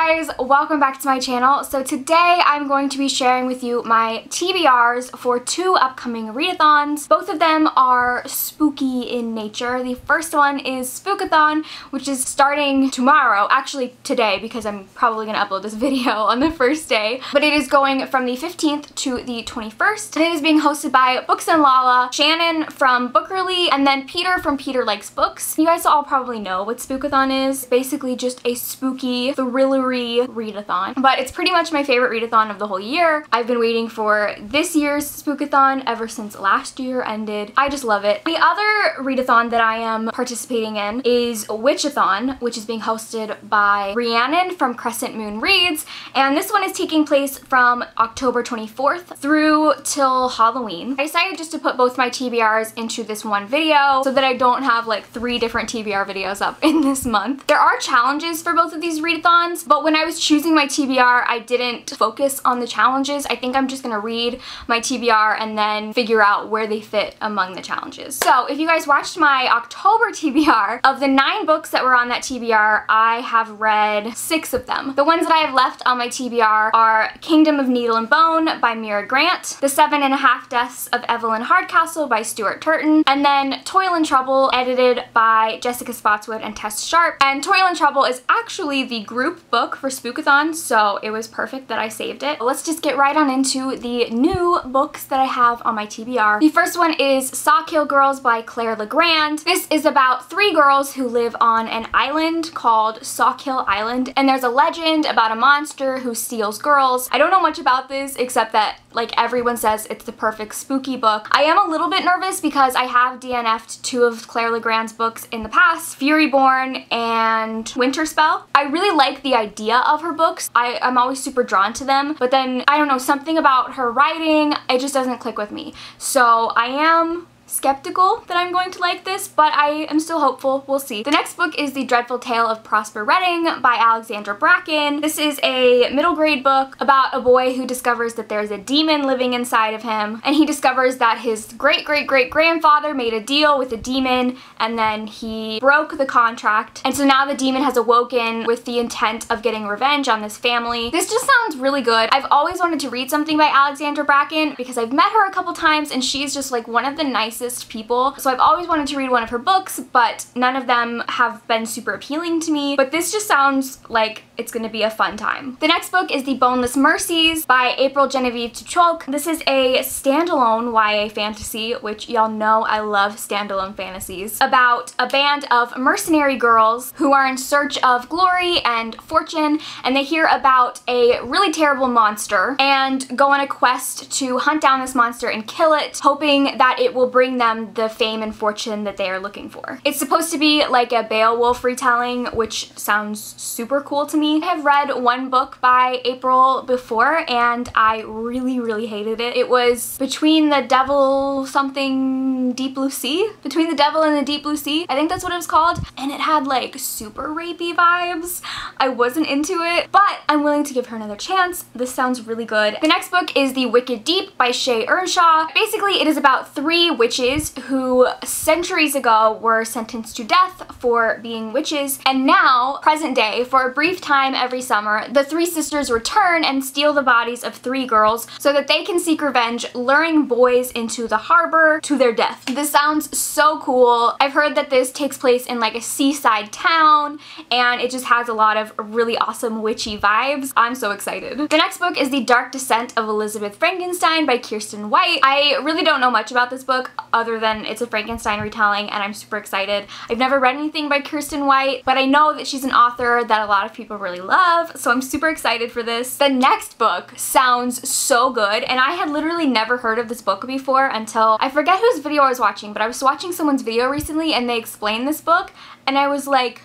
guys, welcome back to my channel. So today I'm going to be sharing with you my TBRs for two upcoming readathons. Both of them are spooky in nature. The first one is Spookathon, which is starting tomorrow, actually today because I'm probably going to upload this video on the first day, but it is going from the 15th to the 21st, and it is being hosted by Books and Lala, Shannon from Bookerly, and then Peter from Peter Likes Books. You guys all probably know what Spookathon is. Basically just a spooky, thrillery readathon, but it's pretty much my favorite readathon of the whole year. I've been waiting for this year's Spookathon ever since last year ended. I just love it. The other readathon that I am participating in is Witchathon, which is being hosted by Rhiannon from Crescent Moon Reads, and this one is taking place from October 24th through till Halloween. I decided just to put both my TBRs into this one video so that I don't have like 3 different TBR videos up in this month. There are challenges for both of these readathons, but when I was choosing my TBR, I didn't focus on the challenges. I think I'm just gonna read my TBR and then figure out where they fit among the challenges. So if you guys watched my October TBR, of the 9 books that were on that TBR, I have read 6 of them. The ones that I have left on my TBR are Kingdom of Needle and Bone by Mira Grant, The 7.5 Deaths of Evelyn Hardcastle by Stuart Turton, and then Toil and Trouble, edited by Jessica Spotswood and Tess Sharp. And Toil and Trouble is actually the group book for Spookathon, so it was perfect that I saved it. Let's just get right on into the new books that I have on my TBR. The first one is Sawkill Girls by Claire Legrand. This is about 3 girls who live on an island called Sawkill Island, and there's a legend about a monster who steals girls. I don't know much about this except that like everyone says it's the perfect spooky book. I am a little bit nervous because I have DNF'd 2 of Claire Legrand's books in the past, Furyborn and Winterspell. I really like the idea of her books. I'm always super drawn to them, but then I don't know, something about her writing, it just doesn't click with me. So I am skeptical that I'm going to like this, but I am still hopeful. We'll see. The next book is The Dreadful Tale of Prosper Redding by Alexandra Bracken. This is a middle grade book about a boy who discovers that there's a demon living inside of him, and he discovers that his great-great-great-grandfather made a deal with a demon and then he broke the contract, and so now the demon has awoken with the intent of getting revenge on this family. This just sounds really good. I've always wanted to read something by Alexandra Bracken because I've met her a couple times and she's just like one of the nicest people. So I've always wanted to read one of her books, but none of them have been super appealing to me. But this just sounds like it's gonna be a fun time. The next book is The Boneless Mercies by April Genevieve Tuchok. This is a standalone YA fantasy, which y'all know I love standalone fantasies, about a band of mercenary girls who are in search of glory and fortune, and they hear about a really terrible monster and go on a quest to hunt down this monster and kill it, hoping that it will bring them the fame and fortune that they are looking for. It's supposed to be like a Beowulf retelling, which sounds super cool to me. I have read one book by April before and I really hated it. It was Between the Devil something Deep Blue Sea? Between the Devil and the Deep Blue Sea? I think that's what it was called. And it had like super rapey vibes. I wasn't into it, but I'm willing to give her another chance. This sounds really good. The next book is The Wicked Deep by Shay Earnshaw. Basically, it is about 3 witches who centuries ago were sentenced to death for being witches, and now, present day, for a brief time every summer, the 3 sisters return and steal the bodies of 3 girls so that they can seek revenge, luring boys into the harbor to their death. This sounds so cool. I've heard that this takes place in like a seaside town, and it just has a lot of really awesome witchy vibes. I'm so excited. The next book is The Dark Descent of Elizabeth Frankenstein by Kirsten White. I really don't know much about this book other than it's a Frankenstein retelling, and I'm super excited. I've never read anything by Kirsten White, but I know that she's an author that a lot of people really love, so I'm super excited for this. The next book sounds so good, and I had literally never heard of this book before until, I forget whose video I was watching, but I was watching someone's video recently and they explained this book, and I was like,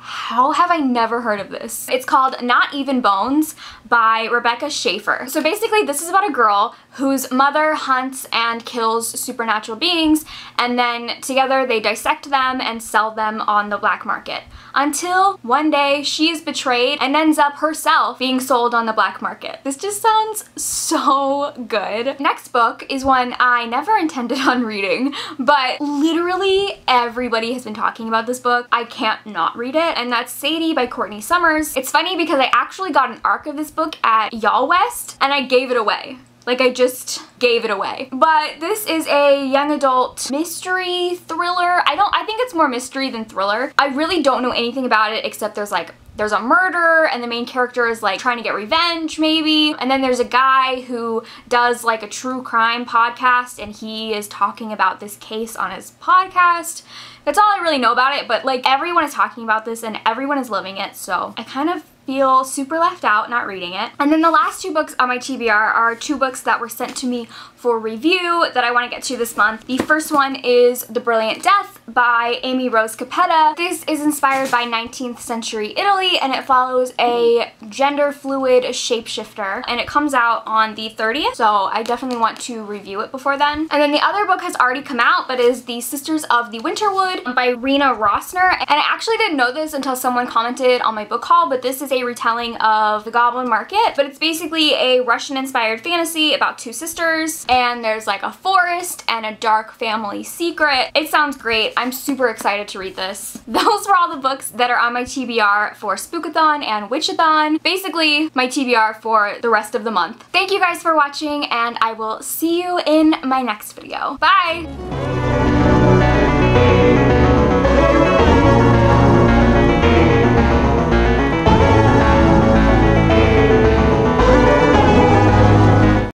how have I never heard of this? It's called Not Even Bones by Rebecca Schaefer. So basically this is about a girl whose mother hunts and kills supernatural beings, and then together they dissect them and sell them on the black market. Until one day she is betrayed and ends up herself being sold on the black market. This just sounds so good. Next book is one I never intended on reading, but literally everybody has been talking about this book. I can't not read it, and that's Sadie by Courtney Summers. It's funny because I actually got an arc of this book at Y'all West and I gave it away. Like, I just gave it away. But this is a young adult mystery thriller. I think it's more mystery than thriller. I really don't know anything about it except there's a murder and the main character is like trying to get revenge maybe. And then there's a guy who does like a true crime podcast and he is talking about this case on his podcast. That's all I really know about it, but like everyone is talking about this and everyone is loving it, so I kind of feel super left out not reading it. And then the last two books on my TBR are two books that were sent to me for review that I want to get to this month. The first one is The Brilliant Death by Amy Rose Capetta. This is inspired by 19th century Italy and it follows a gender fluid shapeshifter, and it comes out on the 30th, so I definitely want to review it before then. And then the other book has already come out, but is The Sisters of the Winterwood by Rena Rossner, and I actually didn't know this until someone commented on my book haul, but this is a retelling of The Goblin Market, but it's basically a Russian-inspired fantasy about two sisters, and there's like a forest and a dark family secret. It sounds great. I'm super excited to read this. Those were all the books that are on my TBR for Spookathon and Witchathon. Basically, my TBR for the rest of the month. Thank you guys for watching, and I will see you in my next video. Bye!